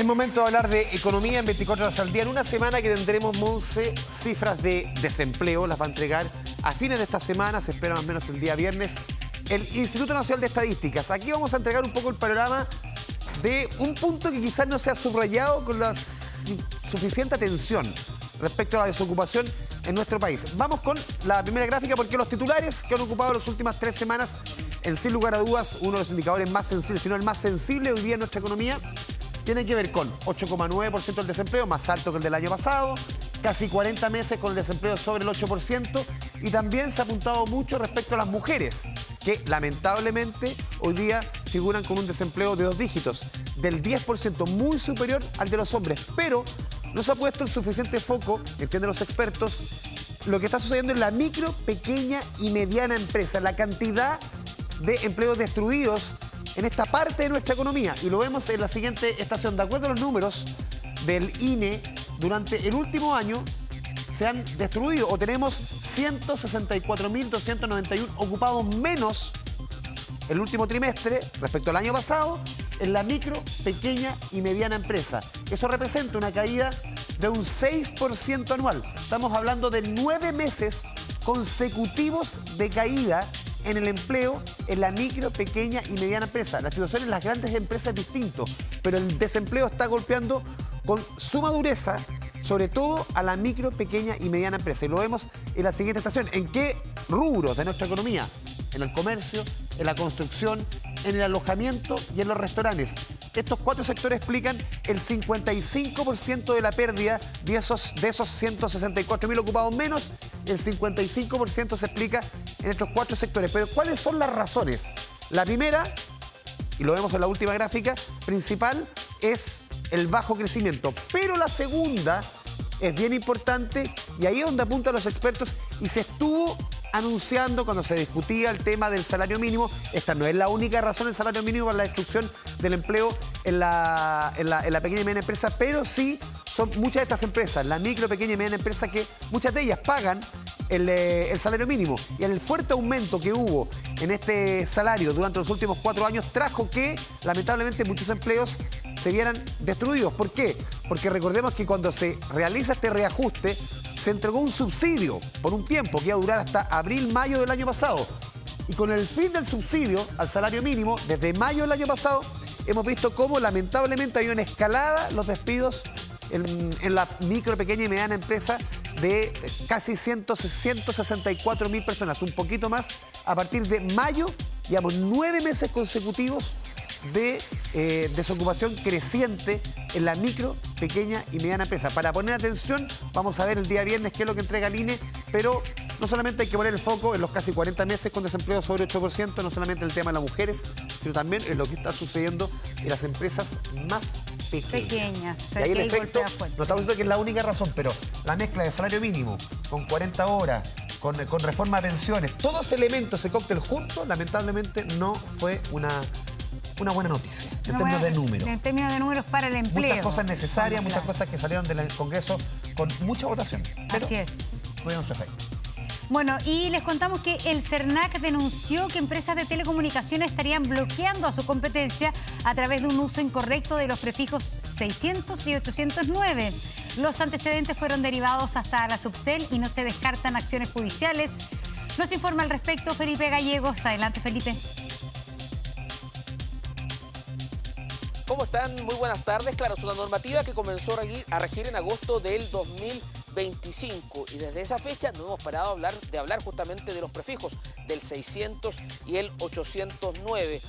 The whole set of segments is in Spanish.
Es momento de hablar de economía en 24 horas al día. En una semana que tendremos, Monse, cifras de desempleo. Las va a entregar a fines de esta semana, se espera más o menos el día viernes, el Instituto Nacional de Estadísticas. Aquí vamos a entregar un poco el panorama de un punto que quizás no se ha subrayado con la suficiente atención respecto a la desocupación en nuestro país. Vamos con la primera gráfica porque los titulares que han ocupado las últimas 3 semanas, en sin lugar a dudas, uno de los indicadores más sensibles, si no el más sensible hoy día en nuestra economía, tiene que ver con 8,9% del desempleo, más alto que el del año pasado, casi 40 meses con el desempleo sobre el 8%, y también se ha apuntado mucho respecto a las mujeres, que lamentablemente hoy día figuran con un desempleo de 2 dígitos, del 10%, muy superior al de los hombres, pero no se ha puesto el suficiente foco, entienden los expertos, lo que está sucediendo en la micro, pequeña y mediana empresa, la cantidad de empleos destruidos en esta parte de nuestra economía. Y lo vemos en la siguiente estación. De acuerdo a los números del INE, durante el último año se han destruido o tenemos 164.291 ocupados menos el último trimestre respecto al año pasado en la micro, pequeña y mediana empresa. Eso representa una caída de un 6% anual. Estamos hablando de 9 meses consecutivos de caída en el empleo en la micro, pequeña y mediana empresa. La situación en las grandes empresas es distinto, pero el desempleo está golpeando con suma dureza, sobre todo a la micro, pequeña y mediana empresa. Y lo vemos en la siguiente estación. ¿En qué rubros de nuestra economía? En el comercio, en la construcción, en el alojamiento y en los restaurantes. Estos 4 sectores explican el 55% de la pérdida de esos 164.000 ocupados menos. El 55% se explica en estos 4 sectores. Pero ¿cuáles son las razones? La primera, y lo vemos en la última gráfica, principal es el bajo crecimiento. Pero la segunda es bien importante y ahí es donde apuntan los expertos y se estuvo anunciando cuando se discutía el tema del salario mínimo. Esta no es la única razón del salario mínimo para la destrucción del empleo en la pequeña y mediana empresa, pero sí son muchas de estas empresas, la micro, pequeña y mediana empresa, que muchas de ellas pagan el salario mínimo. Y el fuerte aumento que hubo en este salario durante los últimos 4 años trajo que, lamentablemente, muchos empleos se vieran destruidos. ¿Por qué? Porque recordemos que cuando se realiza este reajuste, se entregó un subsidio por un tiempo que iba a durar hasta abril-mayo del año pasado. Y con el fin del subsidio al salario mínimo, desde mayo del año pasado, hemos visto cómo lamentablemente hay una escalada los despidos en la micro, pequeña y mediana empresa de casi 164.000 personas, un poquito más. A partir de mayo, llevamos 9 meses consecutivos de desocupación creciente en la micro, pequeña y mediana empresa. Para poner atención, vamos a ver el día viernes qué es lo que entrega el INE, pero no solamente hay que poner el foco en los casi 40 meses con desempleo sobre 8%, no solamente el tema de las mujeres, sino también en lo que está sucediendo en las empresas más pequeñas. Y ahí el efecto, no estamos diciendo que es la única razón, pero la mezcla de salario mínimo con 40 horas, con reforma de pensiones, todos esos elementos, ese cóctel juntos, lamentablemente no fue una buena noticia en términos de números. En términos de números para el empleo. Muchas cosas necesarias, muchas cosas que salieron del Congreso con mucha votación. Pero así es. tuvieron su efecto. Bueno, y les contamos que el CERNAC denunció que empresas de telecomunicaciones estarían bloqueando a su competencia a través de un uso incorrecto de los prefijos 600 y 809. Los antecedentes fueron derivados hasta la Subtel y no se descartan acciones judiciales. Nos informa al respecto Felipe Gallegos. Adelante, Felipe. ¿Cómo están? Muy buenas tardes. Claro, es una normativa que comenzó a regir en agosto del 2025 y desde esa fecha no hemos parado de hablar justamente de los prefijos del 600 y el 809.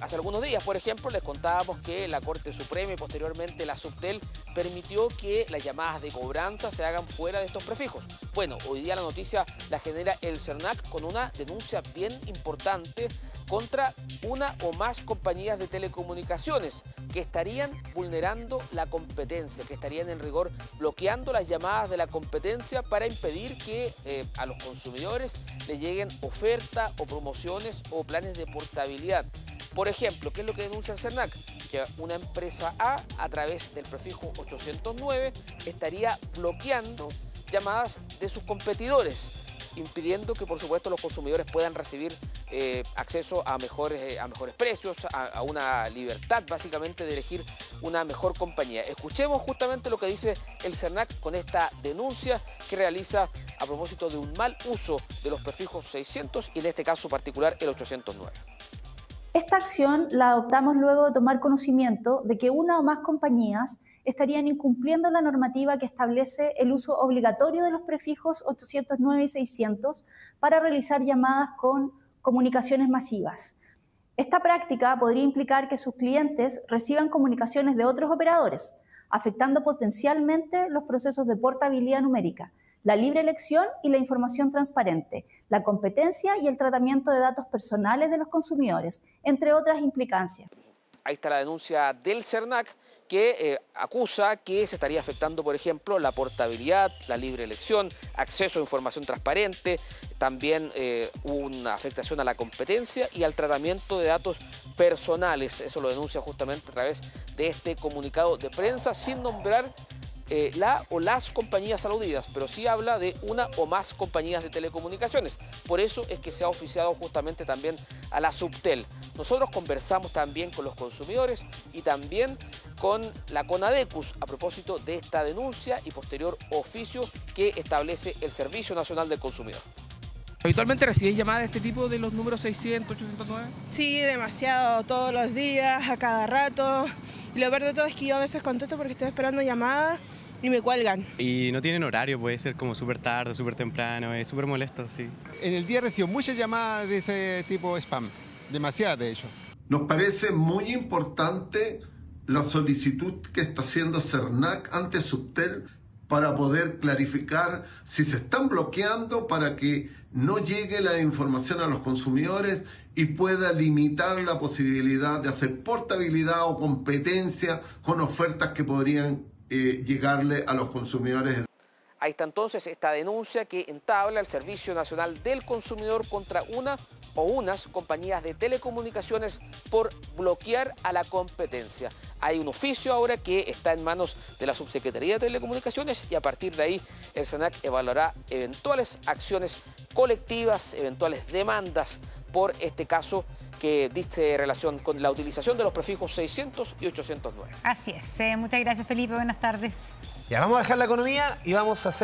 Hace algunos días, por ejemplo, les contábamos que la Corte Suprema y posteriormente la Subtel permitió que las llamadas de cobranza se hagan fuera de estos prefijos. Bueno, hoy día la noticia la genera el CERNAC con una denuncia bien importante contra una o más compañías de telecomunicaciones que estarían vulnerando la competencia, que estarían en rigor bloqueando las llamadas de la competencia para impedir que a los consumidores les lleguen ofertas o promociones o planes de portabilidad. Por ejemplo, ¿qué es lo que denuncia el CERNAC? Que una empresa a través del prefijo 809, estaría bloqueando llamadas de sus competidores, impidiendo que, por supuesto, los consumidores puedan recibir acceso a mejores precios, a una libertad básicamente de elegir una mejor compañía. Escuchemos justamente lo que dice el CERNAC con esta denuncia que realiza a propósito de un mal uso de los prefijos 600 y en este caso particular el 809. Esta acción la adoptamos luego de tomar conocimiento de que una o más compañías estarían incumpliendo la normativa que establece el uso obligatorio de los prefijos 809 y 600 para realizar llamadas con comunicaciones masivas. Esta práctica podría implicar que sus clientes reciban comunicaciones de otros operadores, afectando potencialmente los procesos de portabilidad numérica, la libre elección y la información transparente, la competencia y el tratamiento de datos personales de los consumidores, entre otras implicancias. Ahí está la denuncia del CERNAC que acusa que se estaría afectando, por ejemplo, la portabilidad, la libre elección, acceso a información transparente, también una afectación a la competencia y al tratamiento de datos personales. Eso lo denuncia justamente a través de este comunicado de prensa sin nombrar la o las compañías aludidas, pero sí habla de una o más compañías de telecomunicaciones. Por eso es que se ha oficiado justamente también a la Subtel. Nosotros conversamos también con los consumidores y también con la CONADECUS a propósito de esta denuncia y posterior oficio que establece el Servicio Nacional del Consumidor. ¿Habitualmente recibís llamadas de este tipo de los números 600, 809? Sí, demasiado, todos los días, a cada rato. Y lo peor de todo es que yo a veces contesto porque estoy esperando llamadas y me cuelgan. Y no tienen horario, puede ser como súper tarde, súper temprano, es súper molesto, sí. En el día recibo muchas llamadas de ese tipo de spam, demasiadas de hecho. Nos parece muy importante la solicitud que está haciendo CERNAC ante Subtel para poder clarificar si se están bloqueando para que no llegue la información a los consumidores y pueda limitar la posibilidad de hacer portabilidad o competencia con ofertas que podrían llegarle a los consumidores. Ahí está entonces esta denuncia que entabla el Servicio Nacional del Consumidor contra una o unas compañías de telecomunicaciones por bloquear a la competencia. Hay un oficio ahora que está en manos de la Subsecretaría de Telecomunicaciones y a partir de ahí el CERNAC evaluará eventuales acciones colectivas, eventuales demandas por este caso que dice relación con la utilización de los prefijos 600 y 809. Así es. Muchas gracias, Felipe. Buenas tardes. Ya vamos a dejar la economía y vamos a hacer